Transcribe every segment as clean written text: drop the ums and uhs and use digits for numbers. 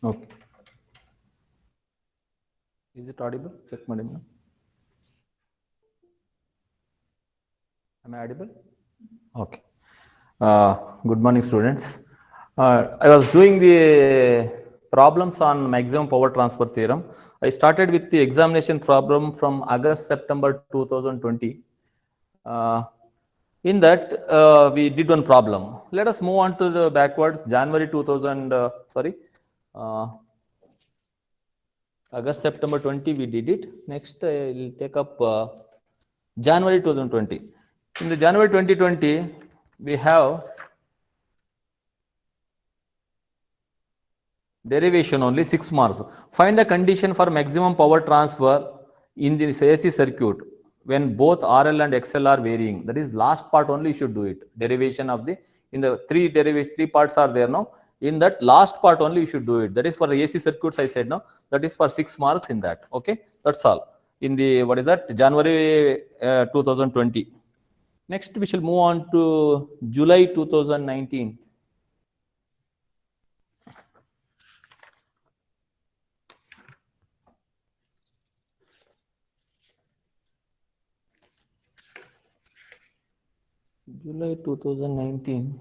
Okay. Is it audible? Check ಮಾಡಿ. Am I audible? Okay. Good morning, students. I was doing the problems on maximum power transfer theorem. I started with the examination problem from August, September 2020. In that, we did one problem. Let us move on to the backwards. January 2000, August, September 20, we did it. Next, I will take up January 2020. In the January 2020, we have derivation only 6 marks. Find the condition for maximum power transfer in the AC circuit when both RL and XL are varying. That is last part only you should do it. Derivation of the, in the three parts are there now. In that last part only you should do it. That is for the AC circuits I said now. That is for 6 marks in that. Okay, that's all. In the, what is that, January 2020. Next we shall move on to July 2019. July 2019.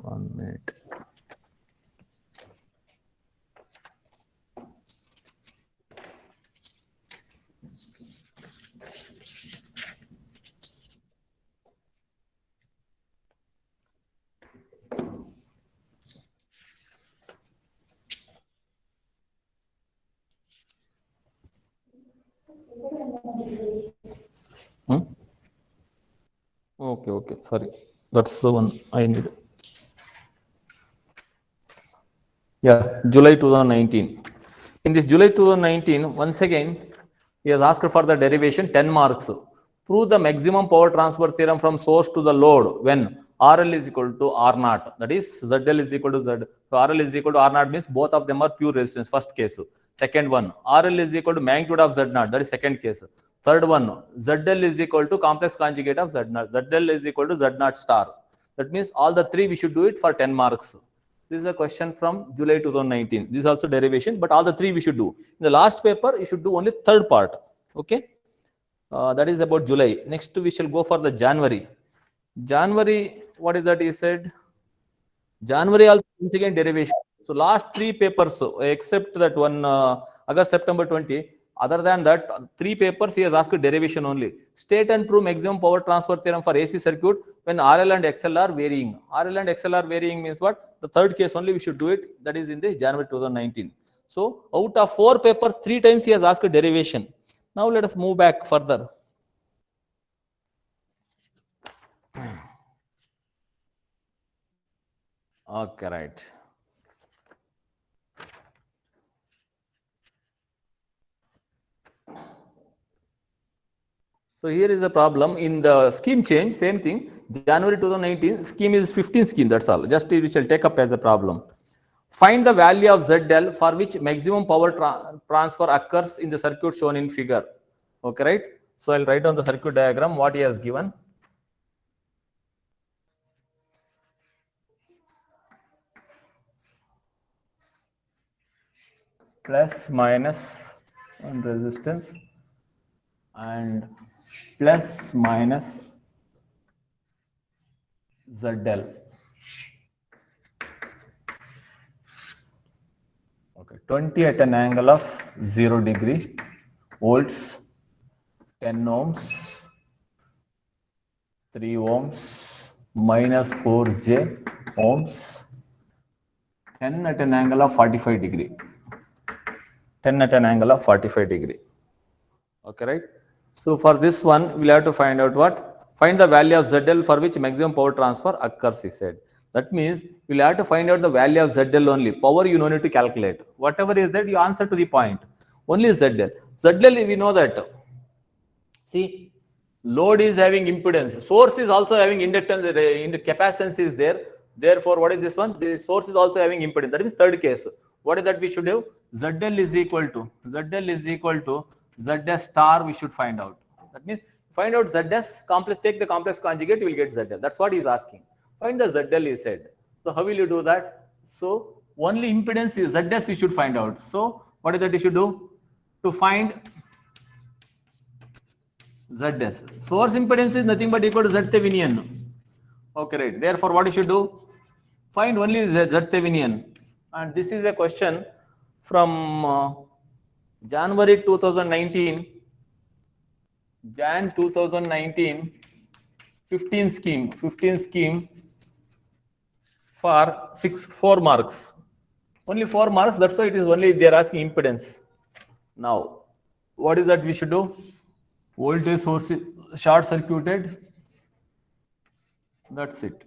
One minute. Okay, sorry. That's the one I need. Yeah, July 2019. In this July 2019, once again, he has asked for the derivation 10 marks. Prove the maximum power transfer theorem from source to the load when RL is equal to R naught. That is ZL is equal to Z. So RL is equal to R naught means both of them are pure resistance. First case. Second one, RL is equal to magnitude of Z naught. That is second case. Third one, ZL is equal to complex conjugate of Z naught. ZL is equal to Z naught star. That means all the three we should do it for 10 marks. This is a question from July 2019. This is also derivation, but all the three we should do. In the last paper, you should do only third part. Okay. That is about July. Next, we shall go for the January. January, what is that he said? January also once again derivation. So last three papers, except that one August, September 20, other than that, three papers he has asked derivation only. State and prove maximum power transfer theorem for AC circuit when RL and XL are varying. RL and XL are varying means what? The third case only we should do it. That is in the January 2019. So out of 4 papers, 3 times he has asked derivation. Now let us move back further. Okay, right. So here is the problem in the scheme change, same thing. January 2019 scheme is 15 scheme, that's all. Just we shall take up as a problem. Find the value of ZL for which maximum power transfer occurs in the circuit shown in figure. Okay, right? So I'll write down the circuit diagram, what he has given. Plus minus and resistance and plus minus ZL. Okay, 20 at an angle of 0 degree, volts, 10 ohms, 3 ohms, minus 4j ohms, 10 at an angle of 45 degree. 10 at an angle of 45 degree. Okay, right? So for this one, we'll have to find out what? Find the value of ZL for which maximum power transfer occurs, he said. That means we'll have to find out the value of ZL only. Power you no need to calculate. Whatever is that, you answer to the point. Only ZL. ZL, we know that. See, load is having impedance. Source is also having inductance, capacitance is there. Therefore, what is this one? The source is also having impedance. That is third case. What is that we should have? ZL is equal to ZS star we should find out. That means find out ZS complex, take the complex conjugate, you will get ZL. That's what he's asking. Find the ZL, he said. So how will you do that? So only impedance is ZS you should find out. So what is that you should do? To find ZS. Source impedance is nothing but equal to Z Thevenin. Okay, right. Therefore, what you should do? Find only Z Thevenin. And this is a question from January 2019. Jan 2019, 15 scheme for 4 marks. Only 4 marks, that's why it is only they are asking impedance. Now, what is that we should do? Voltage source is short circuited. That's it.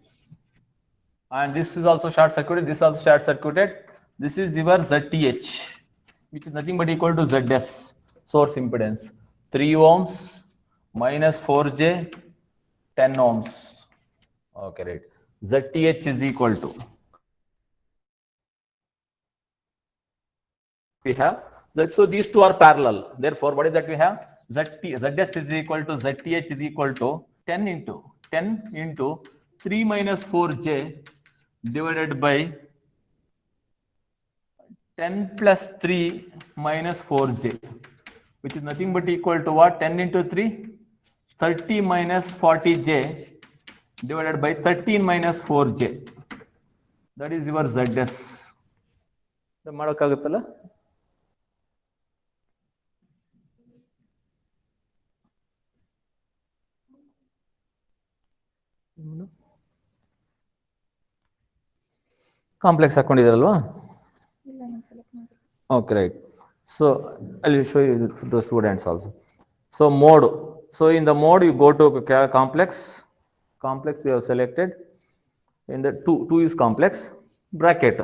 And this is also short circuited, this is also short circuited. This is your ZTH, which is nothing but equal to ZS, source impedance. 3 ohms minus 4J, 10 ohms. Okay, right. ZTH is equal to, we have, so these two are parallel. Therefore, what is that we have? ZS is equal to ZTH is equal to 10 into 3 minus 4J divided by 10 plus 3 minus 4J, which is nothing but equal to what? 10 into 3, 30 minus 40J divided by 13 minus 4J. That is your ZS. ಮಾಡೋಕ್ಕಾಗುತ್ತಲ್ಲ? Complex ಹಾಕೊಂಡಿದ್ದೀರಲ್ವಾ? Okay, right. So I will show you the students also. So mode. So in the mode you go to complex. Complex we have selected. In the two is complex. Bracket.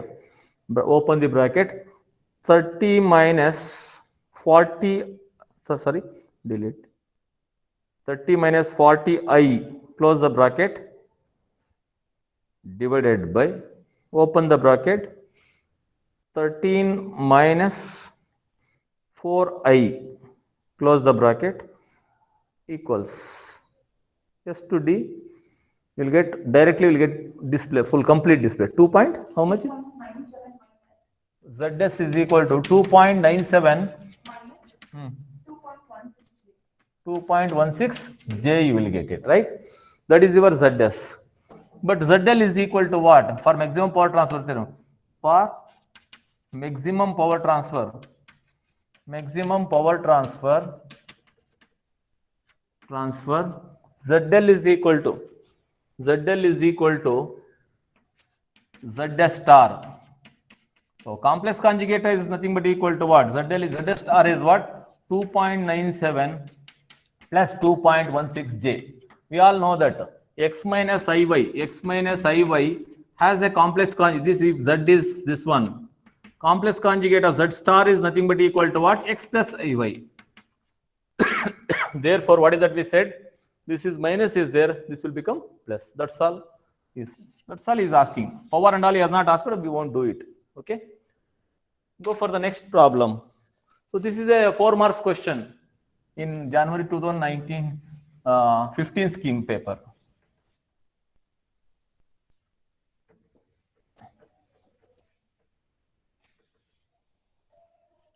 Open the bracket. 30 minus 40. Sorry, delete. 30 minus 40i. Close the bracket. Divided by. Open the bracket. 13 minus 4i, close the bracket, equals S to D. You'll get directly, you'll get display, full complete display. 2 point, how much? ZS is equal to 2.97 2.16 J, you will get it, right? That is your ZS. But ZL is equal to what? For maximum power transfer theorem. For maximum power transfer, ZL is equal to ZS star. So complex conjugate is nothing but equal to what? ZS star is what? 2.97 plus 2.16J. We all know that x minus iy has a complex conjugate. This if Z is this one. Complex conjugate of Z star is nothing but equal to what? X plus iy. Therefore, what is that we said? This is minus is there. This will become plus. That's all. That's all he's asking. Power and all he has not asked, but we won't do it. Okay. Go for the next problem. So this is a 4 marks question in January 2019 15 scheme paper.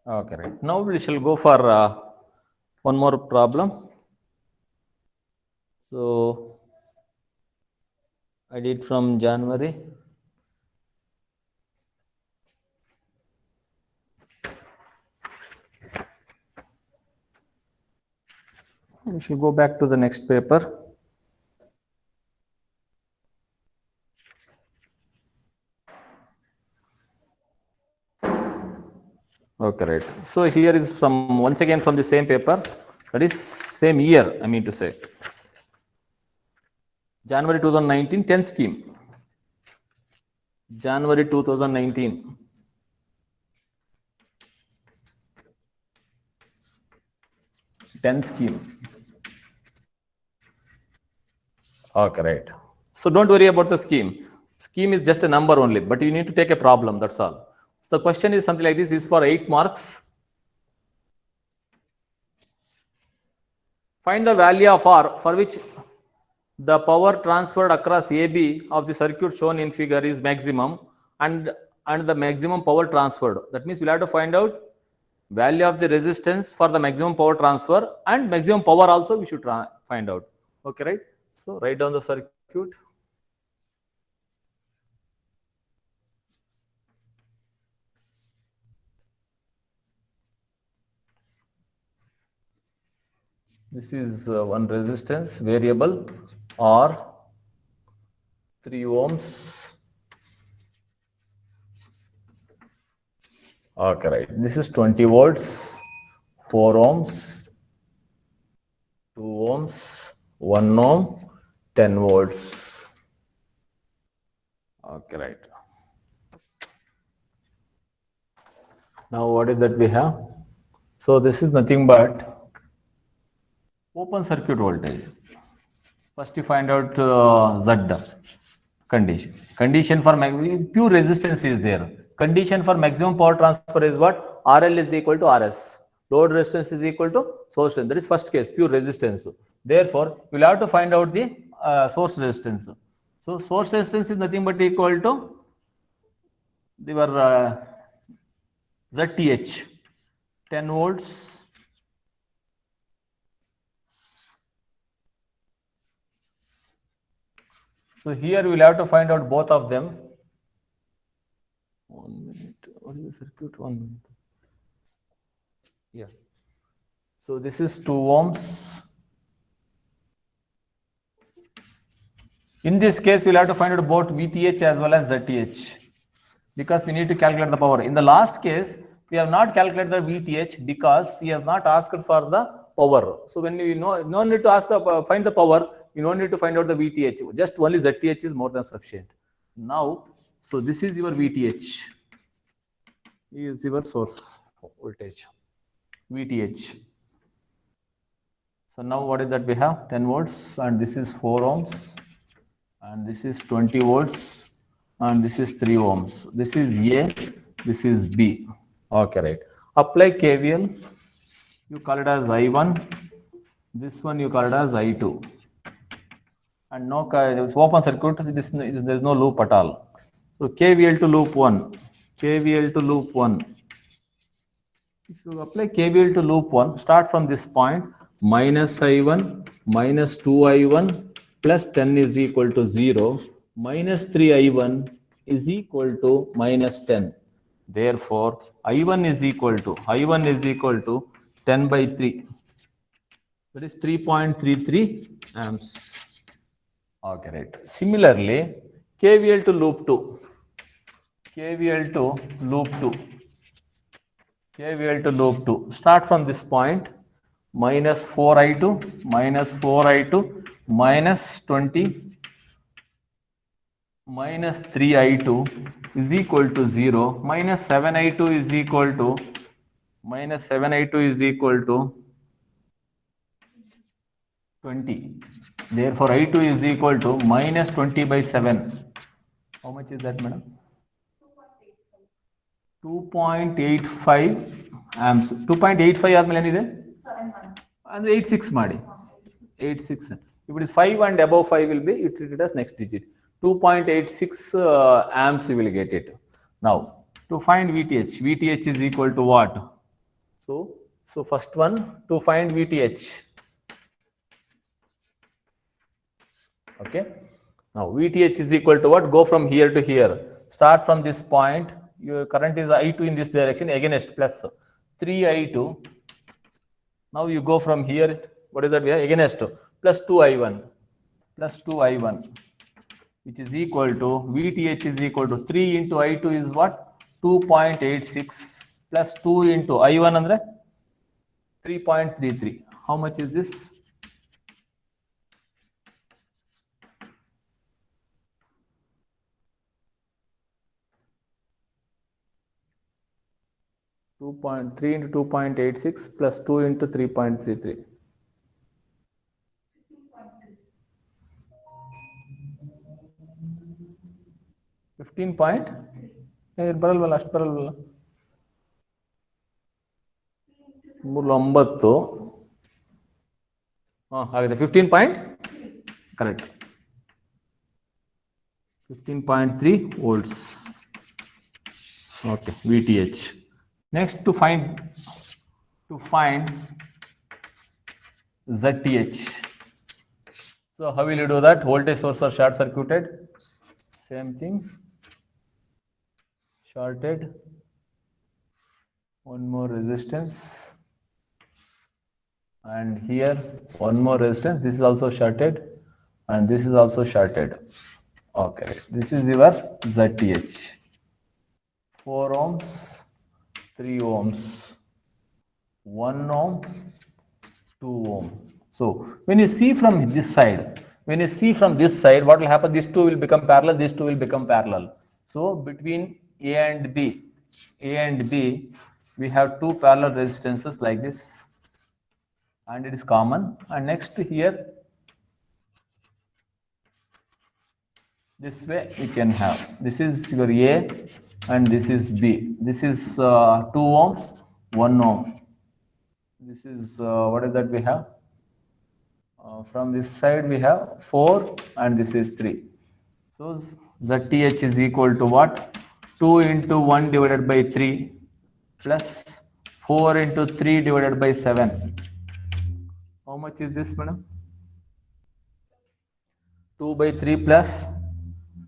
Okay, right. Now we shall go for one more problem. So I did from January. We should go back to the next paper. Okay, right. So here is from once again from the same paper, that is same year, I mean to say. January 2019, 10 scheme. January 2019. Scheme. Okay, right. So don't worry about the scheme. Scheme is just a number only, but you need to take a problem, that's all. So the question is something like this, is for 8 marks. Find the value of R for which the power transferred across AB of the circuit shown in figure is maximum and the maximum power transferred. That means we'll have to find out value of the resistance for the maximum power transfer and maximum power also we should find out. Okay, right? So write down the circuit. This is one resistance variable R 3 ohms. Okay, right. This is 20 volts, 4 ohms, 2 ohms, 1 ohm, 10 volts. Okay, right. Now what is that we have? So this is nothing but open circuit voltage. First you find out Z condition. Condition for pure resistance is there. Condition for maximum power transfer is what? RL is equal to RS. Load resistance is equal to source resistance. That is first case, pure resistance. Therefore, we will have to find out the source resistance. So source resistance is nothing but equal to your ZTH, 10 volts. So here we will have to find out both of them. 1 minute. What is the circuit? 1 minute. Yeah. So this is 2 ohms. In this case, we'll have to find out both VTH as well as ZTH because we need to calculate the power. In the last case, we have not calculated the VTH because he has not asked for the power. So when you no need to ask find the power, you don't need to find out the VTH. Just only ZTH is more than sufficient. Now, so this is your VTH. Is your source voltage, VTH. So now what is that we have? 10 volts and this is 4 ohms and this is 20 volts and this is 3 ohms. This is A, this is B. Okay, right. Apply KVL. You call it as I1. This one you call it as I2. And no, it's open circuit. There is no loop at all. So KVL to loop 1. KVL to loop 1. If you apply KVL to loop 1, start from this point, minus I1, minus 2I1, plus 10 is equal to 0, minus 3I1 is equal to minus 10. Therefore, I1 is equal to 10 by 3. That is 3.33 amps. Okay, right. Similarly, KVL to loop 2. KVL to loop 2. KVL to loop 2. Start from this point, minus 4I2, minus 4I2, minus 20, minus 3I2 is equal to 0, minus 7I2 is equal to, minus 7I2 is equal to 20. Therefore, I2 is equal to minus 20 by 7. How much is that, madam? 2.85 amps. 2.85 ಆದ್ಮೇಲೆ ಏನಿದೆ? ಅಂದ್ರೆ 86 ಮಾಡಿ. 86. If it is 5 and above 5 will be you treat it as next digit. 2.86 amps you will get it. Now to find VTH, VTH is equal to what? So first one, to find VTH. Okay. Now VTH is equal to what? Go from here to here. Start from this point. Your current is I2 in this direction, against plus 3I2. Now you go from here. What is that? We have against plus 2I1, which is equal to VTH is equal to 3 into I2 is what? 2.86 plus 2 into I1 andre 3.33. How much is this? .3 into 2.86 plus 2 into 3.33. 15 point. ಬರಲ್ವಲ್ಲ ಅಷ್ಟು ಬರಲ್ವಲ್ಲ 3 9 ಹಾಗಾದ್ರೆ 15 point correct 15.3 volts. Okay, VTH. Next to find ZTH. So how will you do that? Voltage source are short circuited. Same thing. Shorted. One more resistance. And here one more resistance. This is also shorted. And this is also shorted. Okay. This is your ZTH. 4 ohms, 3 ohms, 1 ohm, 2 ohm. So when you see from this side, what will happen? These two will become parallel, these two will become parallel. So between A and B, we have two parallel resistances like this, and it is common. And next here, this way we can have, this is your A and this is B. This is 2 ohms, 1 ohm. This is what is that we have? From this side we have 4 and this is 3. So ZTH is equal to what? 2 into 1 divided by 3 plus 4 into 3 divided by 7. How much is this, madam? 2 by 3 plus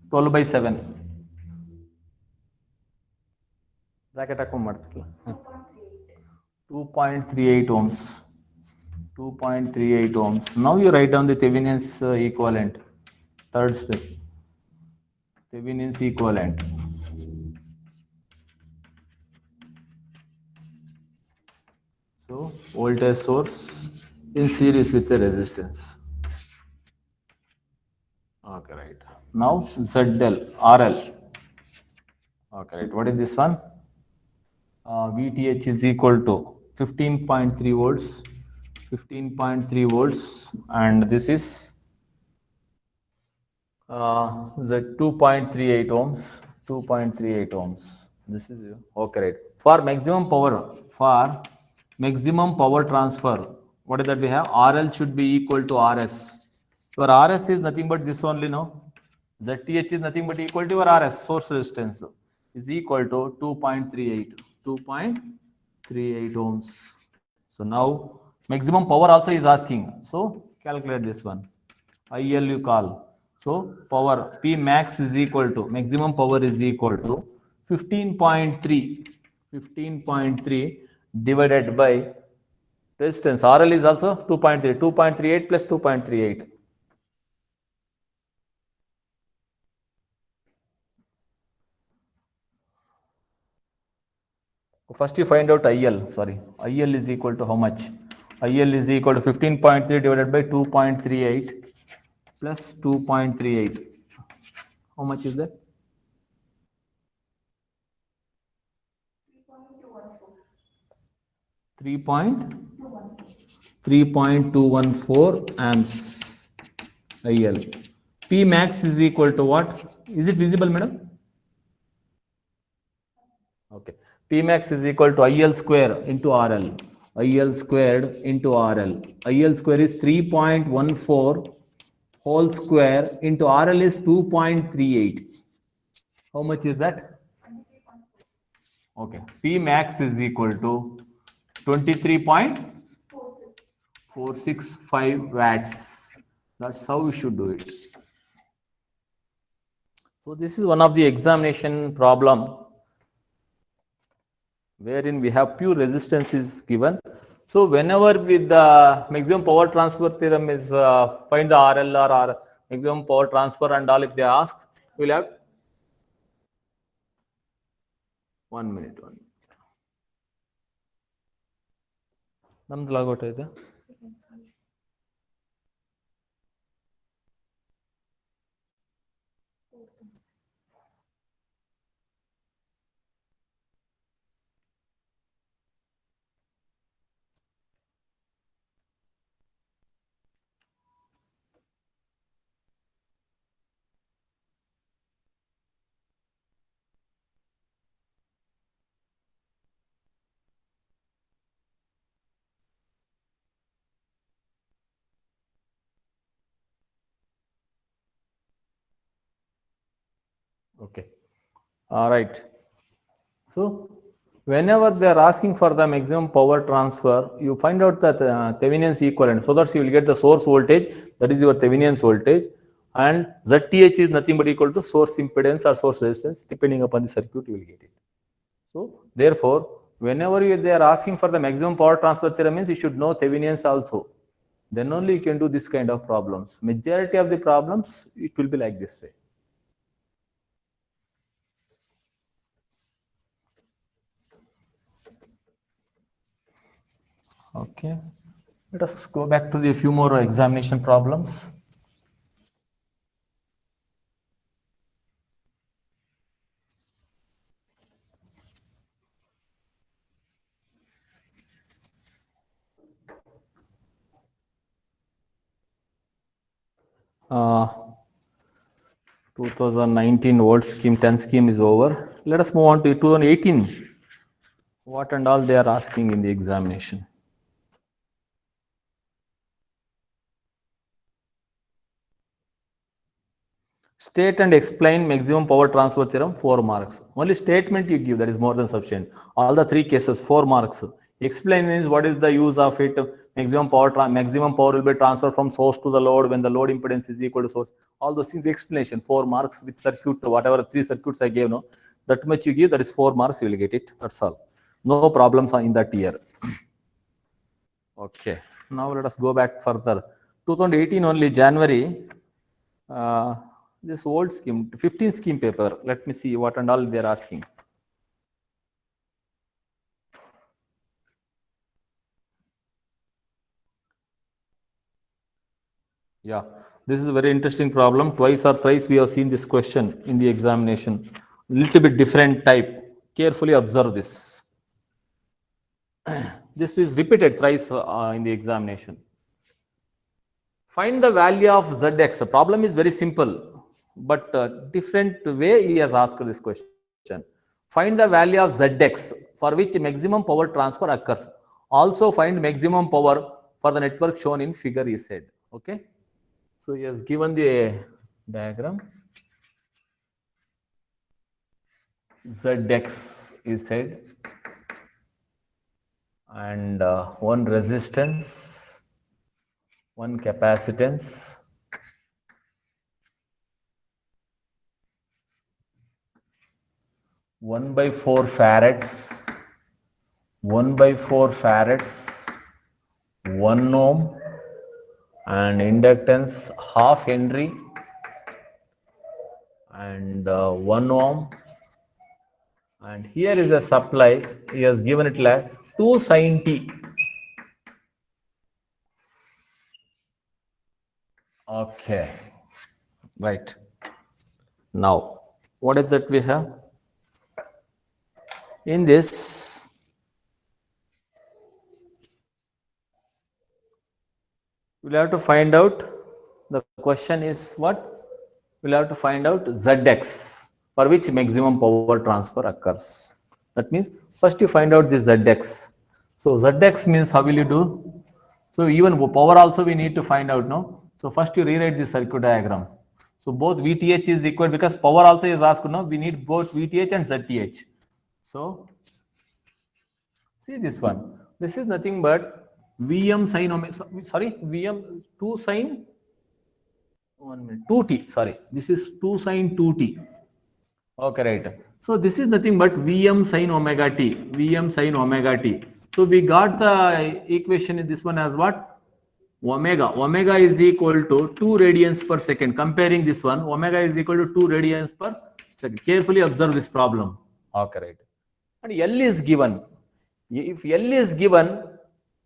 12 by 7. Bracket ಹಾಕೊಂಡು ಮಾಡ್ತಿರಲ್ಲ 2.38 ohms. 2.38 ohms. Now you write down the Thevenin's equivalent. Third step. Thevenin's equivalent. So voltage source in series with the resistance. Okay, right. Now ZL, RL. Okay, right. What is this one? VTH is equal to 15.3 volts. 15.3 volts, and this is the 2.38 ohms. 2.38 ohms. This is okay, right. For maximum power transfer, what is that we have? RL should be equal to RS. Your RS is nothing but this only, no? ZTH is nothing but equal to your RS, source resistance, is equal to 2.38. 2.38 ohms. So now maximum power also is asking. So calculate this one. IL you call. So power P max is equal to, maximum power is equal to 15.3. 15.3 divided by resistance. RL is also 2.3. 2.38 plus 2.38. First you find out IL. Sorry. IL is equal to how much? IL is equal to 15.3 divided by 2.38 plus 2.38. How much is that? 3.214 amps IL. P max is equal to what? Is it visible, madam? Okay. P max is equal to IL square into RL. IL squared into RL. IL square is 3.14 whole square into RL is 2.38. How much is that? Okay. P max is equal to 23.465 watts. That's how we should do it. So this is one of the examination problem wherein we have pure resistance is given. So whenever with the maximum power transfer theorem is find the RL or maximum power transfer and all, if they ask, we'll have 1 minute. ನಮ್ದು logout ಇದೆ. Okay. All right. So whenever they are asking for the maximum power transfer, you find out that Thevenin's equivalent. So that you will get the source voltage, that is your Thevenin's voltage, and ZTH is nothing but equal to source impedance or source resistance, depending upon the circuit you will get it. So therefore, whenever they are asking for the maximum power transfer theorem, means you should know Thevenin's also. Then only you can do this kind of problems. Majority of the problems, it will be like this way. Okay. Let us go back to the few more examination problems. Uh, 2019 volt scheme, 10 scheme is over. Let us move on to 2018. What and all they are asking in the examination. State and explain maximum power transfer theorem, 4 marks. Only statement you give, that is more than sufficient. All the 3 cases, 4 marks. Explain means what is the use of it. Maximum power will be transferred from source to the load when the load impedance is equal to source. All those things explanation, 4 marks with circuit, whatever 3 circuits I gave, no, that much you give, that is 4 marks, you will get it. That's all. No problems in that year. Okay. Now let us go back further. 2018 only January. This old scheme, 15 scheme paper. Let me see what and all they are asking. Yeah, this is a very interesting problem. Twice or thrice we have seen this question in the examination. Little bit different type. Carefully observe this. This is repeated thrice in the examination. Find the value of Zx. The problem is very simple, but different way he has asked this question. Find the value of Zx for which maximum power transfer occurs. Also find maximum power for the network shown in figure, he said. Okay. So he has given the diagram. Zx is said, and one resistance, one capacitance, one by 4 farads, 1 by 4 farads, 1 ohm, and inductance half Henry, and 1 ohm. And here is a supply. He has given it like 2 sin t. Okay. Right. Now, what is that we have? In this, we'll have to find out, the question is what? We'll have to find out Zx for which maximum power transfer occurs. That means first you find out this Zx. So Zx means how will you do? So even power also we need to find out, no? So first you rewrite the circuit diagram. So both VTH is equal, because power also is asked, no? We need both VTH and ZTH. So see this one. This is nothing but Vm sin omega, sorry, Vm 2 sin 1 minute, 2t, sorry, this is 2 sin 2t. Okay, right. So this is nothing but Vm sin omega t, Vm sin omega t. So we got the equation in this one as what? Omega is equal to 2 radians per second. Comparing this one, omega is equal to 2 radians per second. Carefully observe this problem. Okay, right. And L is given. If L is given,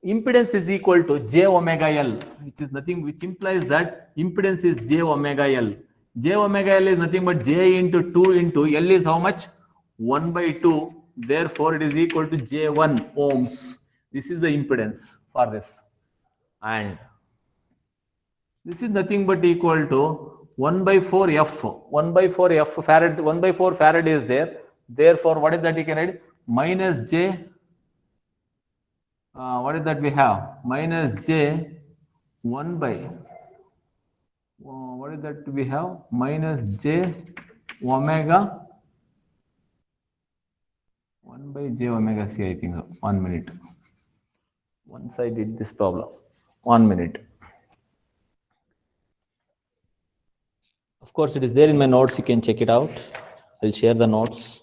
impedance is equal to j omega L, which is nothing, which implies that impedance is j omega L. J omega L is nothing but j into 2 into L is how much? 1 by 2. Therefore, it is equal to J1 ohms. This is the impedance for this. And this is nothing but equal to 1 by 4 F. 1 by 4 F farad, 1 by 4 farad is there. Therefore, what is that you can write? Minus J, what is that we have? Minus J 1 by, what is that we have? Minus J omega 1 by j omega c, I think. 1 minute. Once I did this problem. 1 minute. Of course, it is there in my notes. You can check it out. I'll share the notes.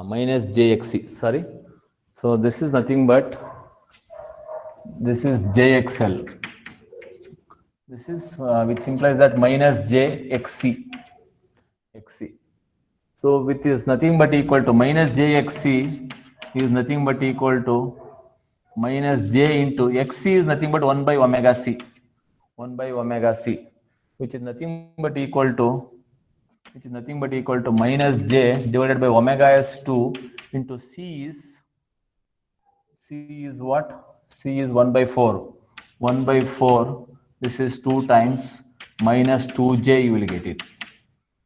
Minus jxc, sorry. So this is nothing but, this is jxl. This is which implies that minus jxc. xc. So which is nothing but equal to minus jxc is nothing but equal to minus j into xc is nothing but 1 by omega c. 1 by omega c, which is nothing but equal to minus j divided by omega s2 into c is what? C is 1 by 4. 1 by 4, this is 2 times minus 2j, you will get it.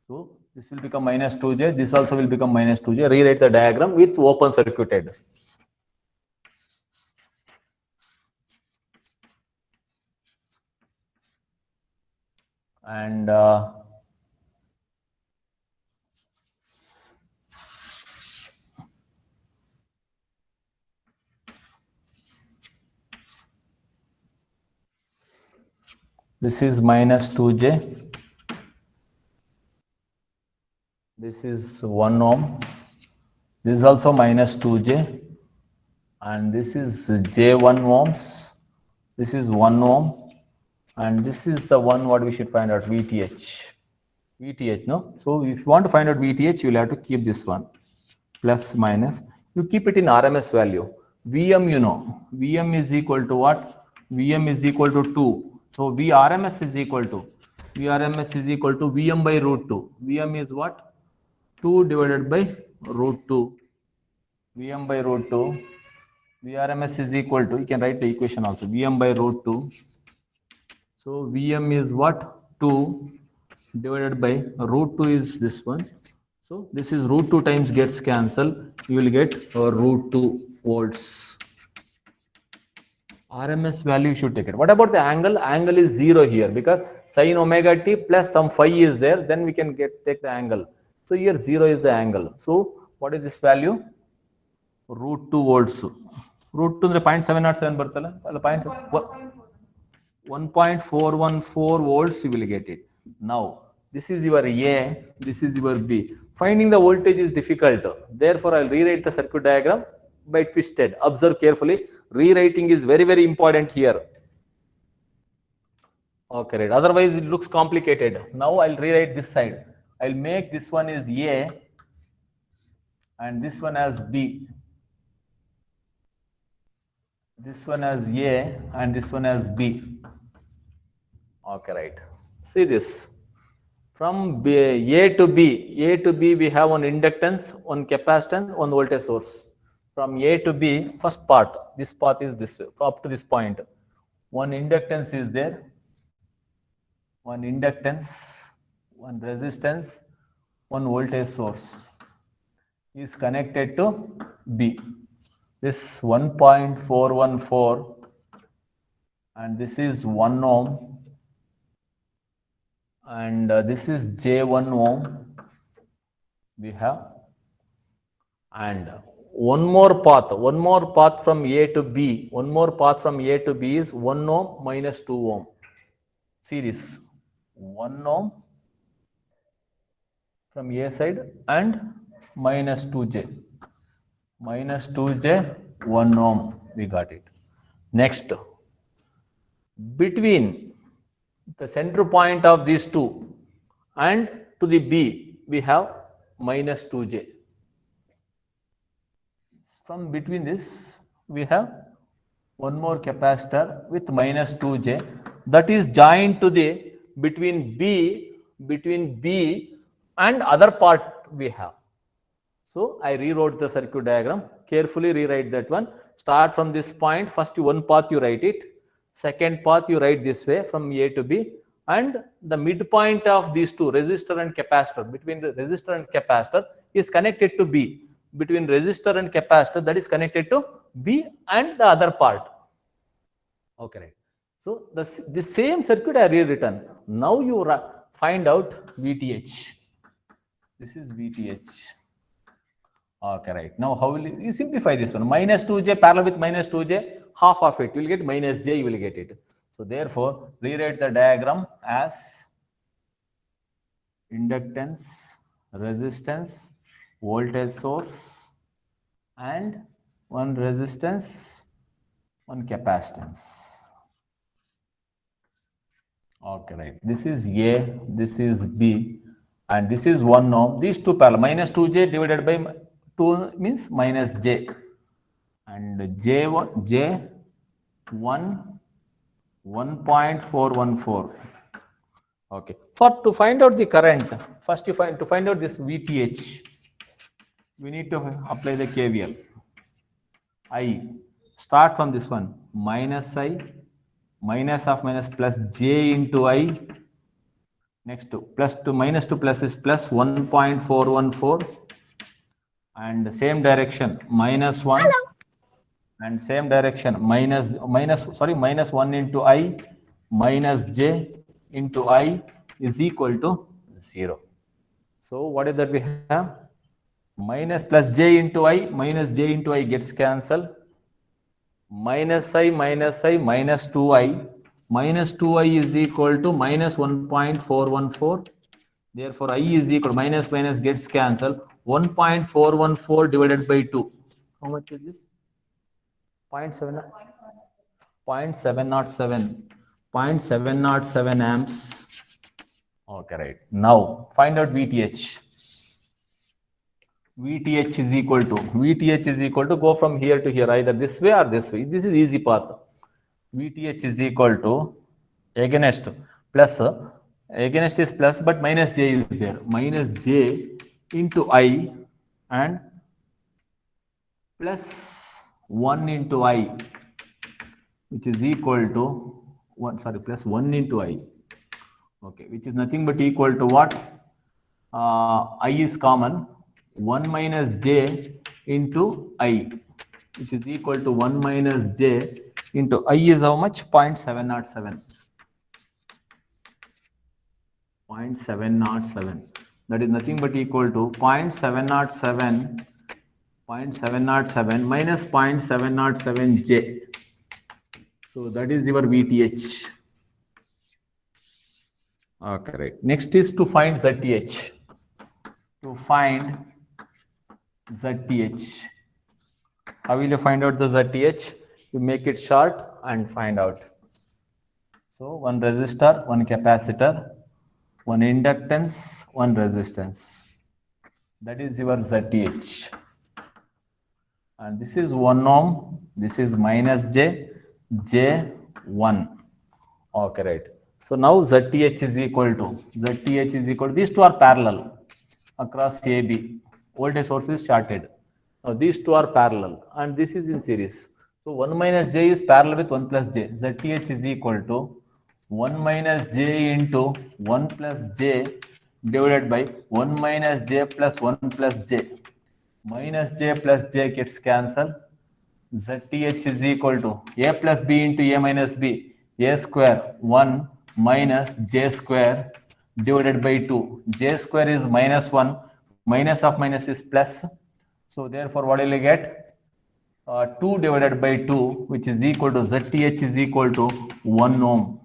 So this will become minus 2j, this also will become minus 2j. Rewrite the diagram with open circuited. And this is minus 2j. This is 1 ohm. This is also minus 2j. And this is j1 ohms. This is 1 ohm. And this is the one what we should find out, VTH. VTH, no? So if you want to find out VTH, you will have to keep this one. Plus, minus. You keep it in RMS value. VM, you know. VM is equal to what? VM is equal to 2. So VRMS is equal to VM by root 2. VM is what? 2 divided by root 2. VM by root 2. VRMS is equal to, you can write the equation also, VM by root 2. So VM is what? 2 divided by root 2 is this one. So this is root 2 times gets cancelled. You will get root 2 volts. RMS value you should take it. What about the angle? Angle is 0 here because sin omega t plus some phi is there. Then we can take the angle. So here 0 is the angle. So what is this value? Root 2 volts. Root 2 is 0.707 bartala. 1.414 volts you will get it. Now this is your A, this is your B. Finding the voltage is difficult. Therefore, I will rewrite the circuit diagram by twisted. Observe carefully. Rewriting is very, very important here. Okay, right. Otherwise, it looks complicated. Now I will rewrite this side. I will make this one is A and this one as B. This one as A and this one as B. Okay, right. See this. From A to B, we have one inductance, one capacitance, one voltage source. From A to B, first part, this path is this way, up to this point. One inductance is there, one inductance, one resistance, one voltage source is connected to B. This 1.414 and this is 1 ohm and this is J1 ohm we have, and one more path from A to B, is 1 ohm minus 2 ohm. See this, 1 ohm from A side and minus 2J, 1 ohm, we got it. Next, between the center point of these two and to the B, we have minus 2J. From between this, we have one more capacitor with minus 2J that is joined to the between B and other part we have. So I rewrote the circuit diagram. Carefully rewrite that one. Start from this point. First one path you write it. Second path you write this way from A to B. and the midpoint of these two, resistor and capacitor, between the resistor and capacitor is connected to B. Between resistor and capacitor, that is connected to B and the other part. Okay, right. So the same circuit I rewritten. Now you find out VTH. This is VTH. Okay, right. Now how will you simplify this one? Minus 2J parallel with minus 2J, half of it. You will get minus J, you will get it. So therefore, rewrite the diagram as inductance, resistance, voltage source, and one resistance, one capacitance. Okay, right. This is A, this is B, and this is 1 ohm. These two parallel. Minus 2J divided by 2 means minus J. And J1, J1, 1.414. Okay. To find out the current, first to find out this VTH, we need to apply the KVL. I start from this one, minus I, minus of minus plus J into I. Next to plus to minus to plus is plus 1.414, and same direction minus 1. Hello. And same direction minus 1 into I minus J into I is equal to 0. So what is that we have? Minus plus J into I minus J into I gets cancelled. Minus I minus 2I. Minus 2I is equal to minus 1.414. Therefore, I is equal to minus minus gets cancelled. 1.414 divided by 2. How much is this? 0.707 amps. Okay, right. Now find out VTH. VTH is equal to go from here to here, either this way or this way. This is easy path. VTH is equal to against plus, against is plus, but minus J is there. Minus J into I and plus 1 into I, which is equal to plus 1 into I. Okay, which is nothing but equal to what? I is common. 1 minus J into I, which is equal to 1 minus J into I is how much? 0.707. 0.707. That is nothing but equal to 0.707 minus 0.707 J. So that is your VTH. Okay, right. Next is to find ZTH. To find ZTH. How will you find out the ZTH? You make it short and find out. So one resistor, one capacitor, one inductance, one resistance. That is your ZTH. And this is 1 ohm, this is minus J, J1. Okay, right. So now ZTH is equal to, these two are parallel across AB. Voltage source is shorted. Now these two are parallel and this is in series. So 1 minus J is parallel with 1 plus J. ZTH is equal to 1 minus J into 1 plus J divided by 1 minus J plus 1 plus J. Minus J plus J gets cancelled. ZTH is equal to A plus B into A minus B. A square 1 minus J square divided by 2. J square is minus 1. Minus of minus is plus. So therefore, what will you get? 2 divided by 2, which is equal to ZTH is equal to 1 ohm.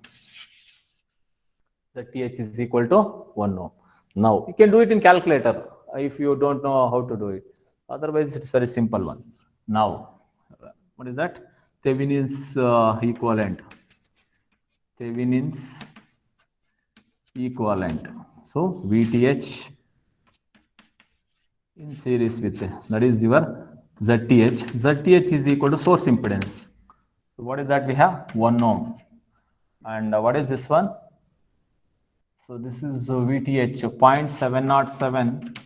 ZTH is equal to 1 ohm. Now, you can do it in calculator if you don't know how to do it. Otherwise, it's very simple one. Now, what is that? Thevenin's equivalent. Thevenin's equivalent. So, VTH in series with, that is your ZTH. ZTH is equal to source impedance. So what is that we have? 1 ohm. And what is this one? So this is VTH 0.707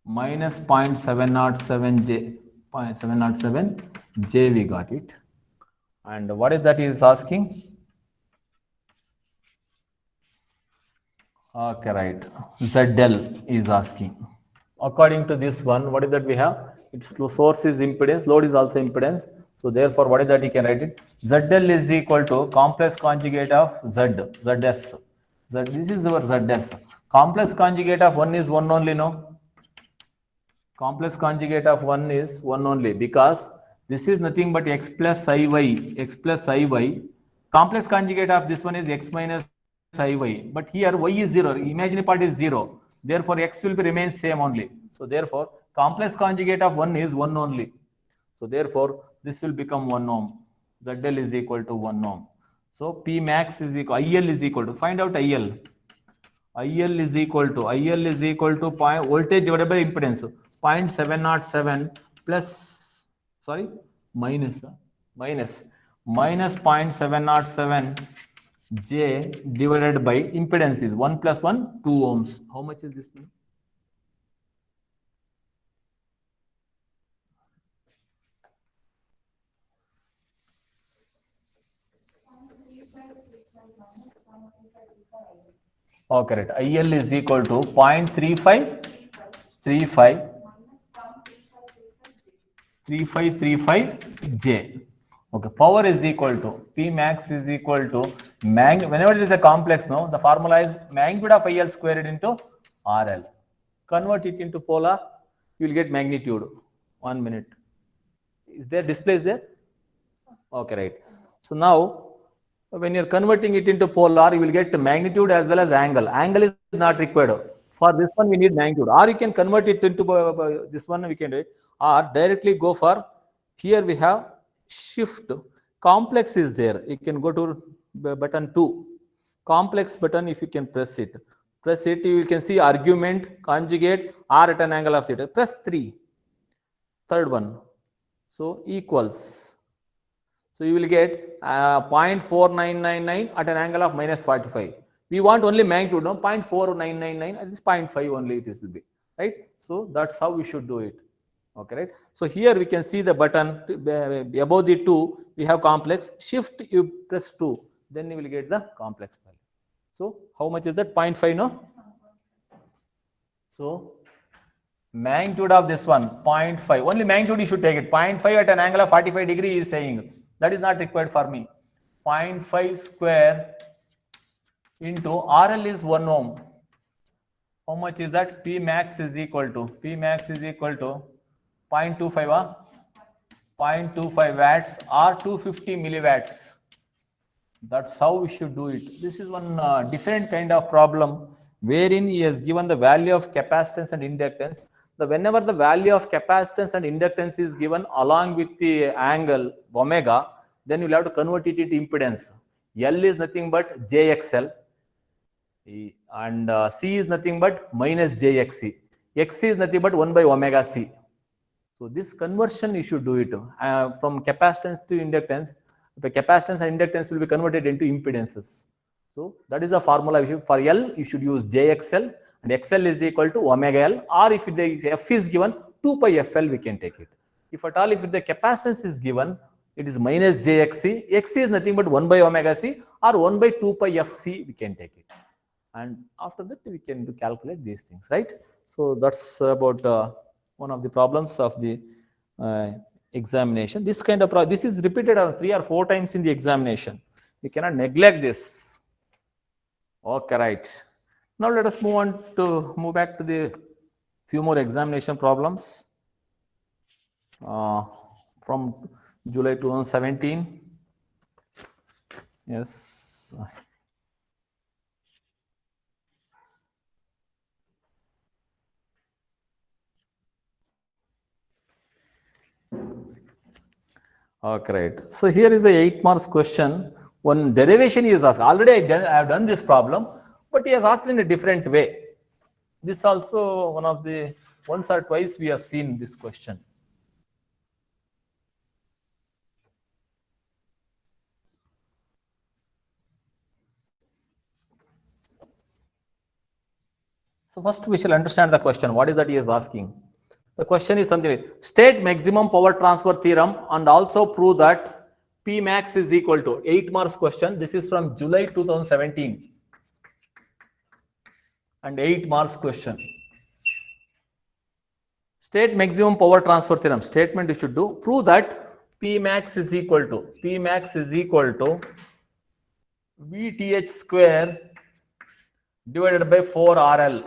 minus 0.707 J. 0.707 J we got it. And what is that he is asking? Okay, right. ZL is asking. According to this one, what is that we have? Its source is impedance, load is also impedance. So therefore, what is that you can write it? ZL is equal to complex conjugate of ZS. This is our ZS. Complex conjugate of 1 is 1 only, no? Complex conjugate of 1 is 1 only, because this is nothing but x plus iy. Complex conjugate of this one is x minus iy, but here y is 0, imaginary part is 0, therefore x will be remain same only. So therefore complex conjugate of 1 is 1 only, so therefore this will become 1 ohm. ZL is equal to 1 ohm. So P max is equal, IL is equal to, find out IL. IL is equal to voltage divided by impedance, 0.707 plus, sorry, minus 0.707 J divided by impedance is 1 plus 1, 2 ohms. How much is this? Oh, correct. IL is equal to 0.3535 J. Okay, power is equal to P max is equal to whenever it is a complex, no, the formula is magnitude of IL squared into RL. Convert it into polar, you will get magnitude. 1 minute. Is there display is there? Okay, right. So now when you're converting it into polar, you will get magnitude as well as angle. Angle is not required. For this one, we need magnitude. Or you can convert it into this one, we can do it. Or directly go for, here we have shift. Complex is there. You can go to button 2. Complex button, if you can press it. You can see argument, conjugate, or at an angle of theta. Press 3. Third one. So equals. So you will get 0.4999 at an angle of minus 45. We want only magnitude, no? 0.4999, at this 0.5 only it will be, right? So that's how we should do it. Okay, right? So here we can see the button above the 2, we have complex. Shift, you press 2, then you will get the complex value. So how much is that? 0.5, no? So magnitude of this one, 0.5. Only magnitude you should take it. 0.5 at an angle of 45 degree is saying. That is not required for me. 0.5 square into RL is 1 ohm. How much is that? P max is equal to 0.25 0.25 watts or 250 milliwatts. That's how we should do it. This is one different kind of problem wherein he has given the value of capacitance and inductance. Whenever the value of capacitance and inductance is given along with the angle omega, then you'll have to convert it into impedance. L is nothing but JXL and C is nothing but minus JXC. XC is nothing but 1 by omega C. So this conversion you should do it from capacitance to inductance. The capacitance and inductance will be converted into impedances. So that is the formula. For L, you should use JXL and XL is equal to omega L, or if the F is given, 2 pi FL we can take it. If at all, if the capacitance is given, it is minus JXC. XC is nothing but 1 by omega C or 1 by 2 pi FC we can take it. And after that, we can calculate these things, right? So that's about one of the problems of the examination. This kind of this is repeated 3 or 4 times in the examination. We cannot neglect this. Okay, right. Now let us move back to the few more examination problems from July 2017. Yes. Okay, right. So here is a 8 marks question. One derivation is asked. Already I have done this problem, but he has asked in a different way. This also one of the once or twice we have seen this question. So first we shall understand the question. What is that he is asking? The question is something like, state maximum power transfer theorem and also prove that P max is equal to 8 marks question. This is from July 2017. and 8 marks question. State maximum power transfer theorem. Statement you should do. Prove that P max is equal to VTH square divided by 4 RL.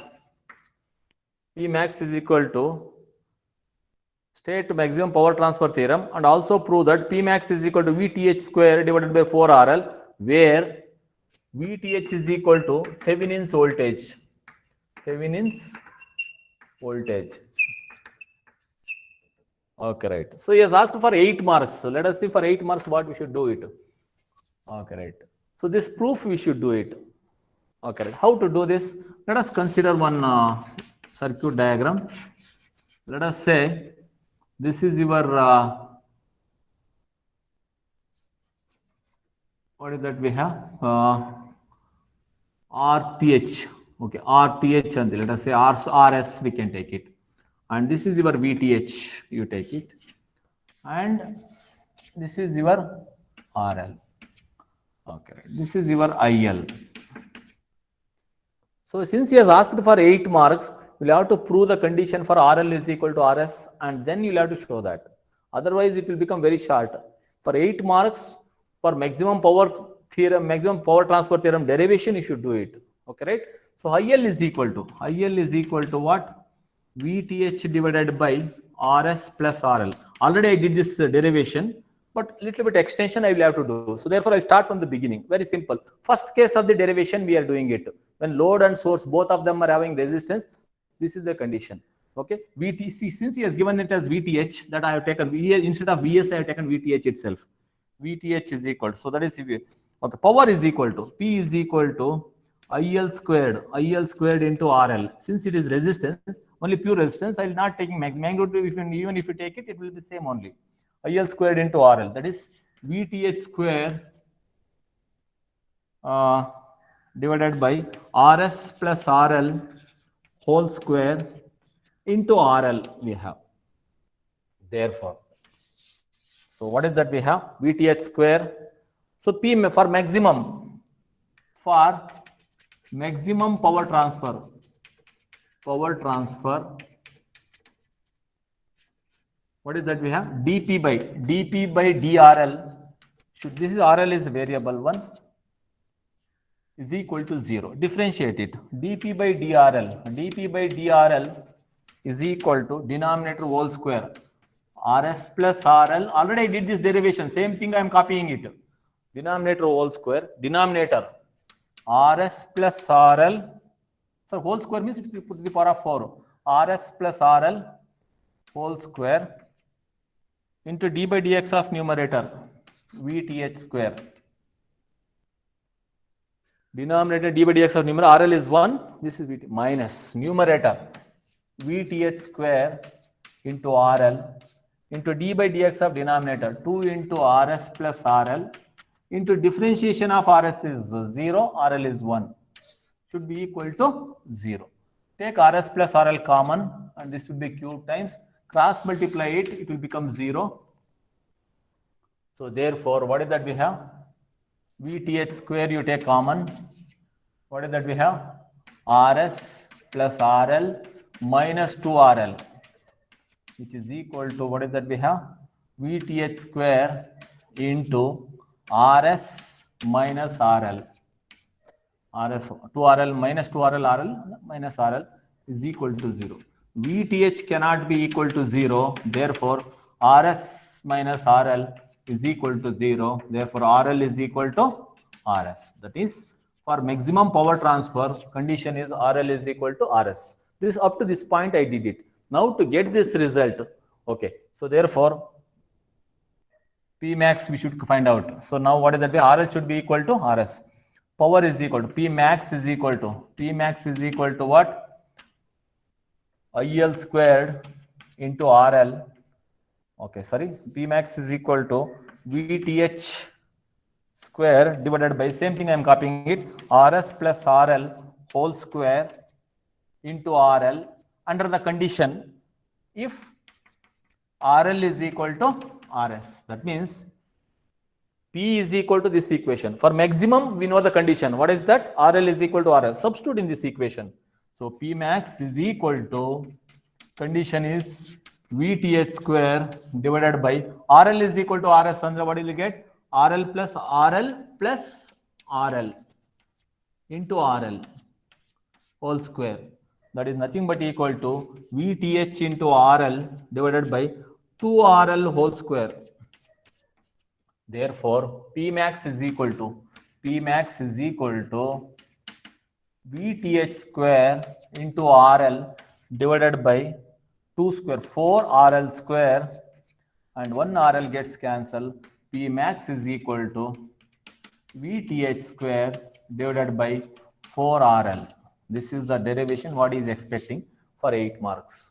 P max is equal to state maximum power transfer theorem, and also prove that P max is equal to VTH square divided by 4 RL, where VTH is equal to Thevenin's voltage. Thevenin's voltage. Okay, right. So he has asked for 8 marks. So let us see for 8 marks what we should do it. Okay, right. So this proof we should do it. Okay, right. How to do this? Let us consider one circuit diagram. Let us say this is your what is that we have? RTH. Okay, RTH and let us say RS we can take it. And this is your VTH, you take it. And this is your RL. Okay, right. This is your IL. So since he has asked for 8 marks, you'll have to prove the condition for RL is equal to RS, and then you'll have to show that. Otherwise, it will become very short. For 8 marks, for maximum power theorem, maximum power transfer theorem derivation, you should do it. Okay, right? So IL is equal to what? VTH divided by RS plus RL. Already I did this derivation, but little bit extension I will have to do. So therefore, I start from the beginning. Very simple. First case of the derivation, we are doing it. When load and source, both of them are having resistance, this is the condition. Okay. VTC, since he has given it as VTH, that I have taken, instead of VS, I have taken VTH itself. VTH is equal to, so that is, okay, power is equal to, P is equal to IL squared into RL. Since it is resistance, only pure resistance, I will not taking magnitude. Even if you take it, it will be the same only. IL squared into RL, that is VTH square divided by RS plus RL whole square into RL we have. Therefore, so what is that we have? VTH square. So P for maximum power transfer. What is that we have? dP by dRL. This is RL is variable one is equal to 0. Differentiate it. dP by dRL is equal to denominator whole square. RS plus RL. Already I did this derivation. Same thing I am copying it. Denominator whole square. Denominator RS plus RL. So whole square means it will put to the power of 4. RS plus RL whole square into d by dx of numerator VTH square. Denominator d by dx of numerator, RL is 1, this is VT, minus numerator VTH square into RL into d by dx of denominator 2 into RS plus RL into differentiation of RS is 0, RL is 1, should be equal to 0. Take RS plus RL common and this will be cube times, cross multiply it, it will become 0. So therefore, what is that we have? VTH square you take common. What is that we have? RS plus RL minus 2RL, which is equal to, what is that we have? VTH square into RS minus RL. RS 2RL minus 2RL RL minus RL is equal to 0. VTH cannot be equal to 0. Therefore, RS minus RL is equal to 0. Therefore, RL is equal to RS. That is, for maximum power transfer, condition is RL is equal to RS. This up to this point I did it. Now to get this result, okay. So therefore, P max we should find out. So now what is that? RL should be equal to RS. Power is equal to P max is equal to what? IL squared into RL. Okay, sorry. P max is equal to VTH square divided by, same thing I am copying it, RS plus RL whole square into RL under the condition if RL is equal to RS. That means P is equal to this equation. For maximum, we know the condition. What is that? RL is equal to RS. Substitute in this equation. So P max is equal to, condition is VTH square divided by RL is equal to RS. Sandra, what will you get? RL plus RL into RL whole square. That is nothing but equal to VTH into RL divided by 2RL whole square. Therefore, P max is equal to VTH square into RL divided by 2 square, 4RL square, and 1 RL gets cancelled. P max is equal to VTH square divided by 4RL. This is the derivation what he is expecting for 8 marks.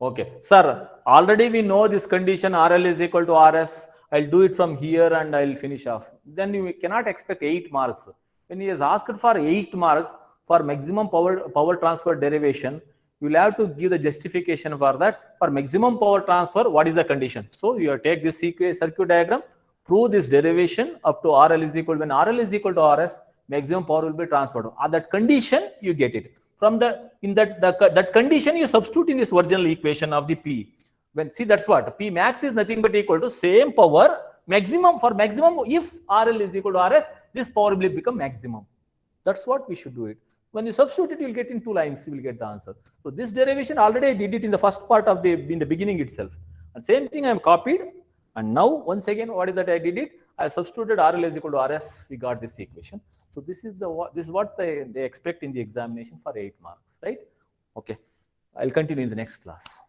Okay, sir, already we know this condition RL is equal to RS. I'll do it from here and I'll finish off. Then you cannot expect 8 marks. When he has asked for 8 marks for maximum power transfer derivation, you will have to give the justification for that. For maximum power transfer, what is the condition? So you take this circuit diagram, prove this derivation up to RL is equal, when RL is equal to RS, maximum power will be transferred. At that condition, you get it. From that condition, you substitute in this original equation of the P. When see, that's what P max is nothing but equal to same power maximum. For maximum, if RL is equal to RS, this power will become maximum. That's what we should do it. When you substitute it, you will get in 2 lines, you will get the answer. So this derivation already I did it in the first part of in the beginning itself. And same thing I am copied. And now once again, what is that I did it? I substituted RL is equal to RS. We got this equation. So this is what they expect in the examination for 8 marks, right? Okay. I'll continue in the next class.